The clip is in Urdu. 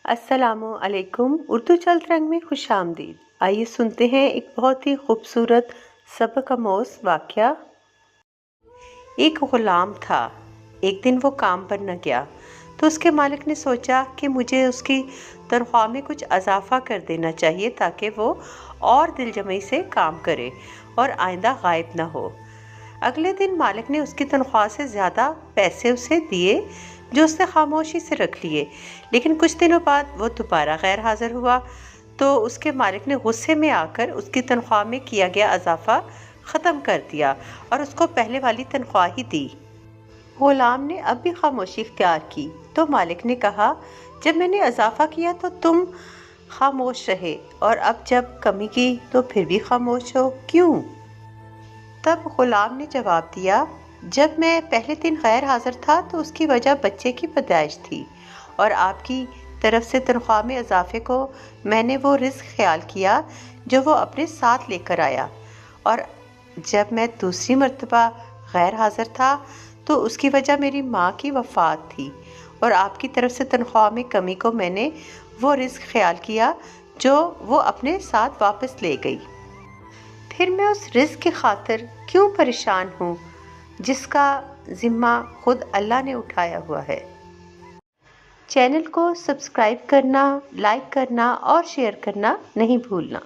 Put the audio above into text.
السلام علیکم۔ اردو چل رنگ میں خوش آمدید۔ آئیے سنتے ہیں ایک بہت ہی خوبصورت سبق آموز واقعہ۔ ایک غلام تھا۔ ایک دن وہ کام پر نہ گیا تو اس کے مالک نے سوچا کہ مجھے اس کی تنخواہ میں کچھ اضافہ کر دینا چاہیے تاکہ وہ اور دل جمعی سے کام کرے اور آئندہ غائب نہ ہو۔ اگلے دن مالک نے اس کی تنخواہ سے زیادہ پیسے اسے دیے جو اس نے خاموشی سے رکھ لیے، لیکن کچھ دنوں بعد وہ دوبارہ غیر حاضر ہوا تو اس کے مالک نے غصے میں آ کر اس کی تنخواہ میں کیا گیا اضافہ ختم کر دیا اور اس کو پہلے والی تنخواہ ہی دی۔ غلام نے اب بھی خاموشی اختیار کی تو مالک نے کہا، جب میں نے اضافہ کیا تو تم خاموش رہے اور اب جب کمی کی تو پھر بھی خاموش ہو، کیوں؟ تب غلام نے جواب دیا، جب میں پہلے دن غیر حاضر تھا تو اس کی وجہ بچے کی پیدائش تھی اور آپ کی طرف سے تنخواہ میں اضافے کو میں نے وہ رزق خیال کیا جو وہ اپنے ساتھ لے کر آیا، اور جب میں دوسری مرتبہ غیر حاضر تھا تو اس کی وجہ میری ماں کی وفات تھی اور آپ کی طرف سے تنخواہ میں کمی کو میں نے وہ رزق خیال کیا جو وہ اپنے ساتھ واپس لے گئی۔ پھر میں اس رزق کی خاطر کیوں پریشان ہوں جس کا ذمہ خود اللہ نے اٹھایا ہوا ہے۔ چینل کو سبسکرائب کرنا، لائک کرنا اور شیئر کرنا نہیں بھولنا۔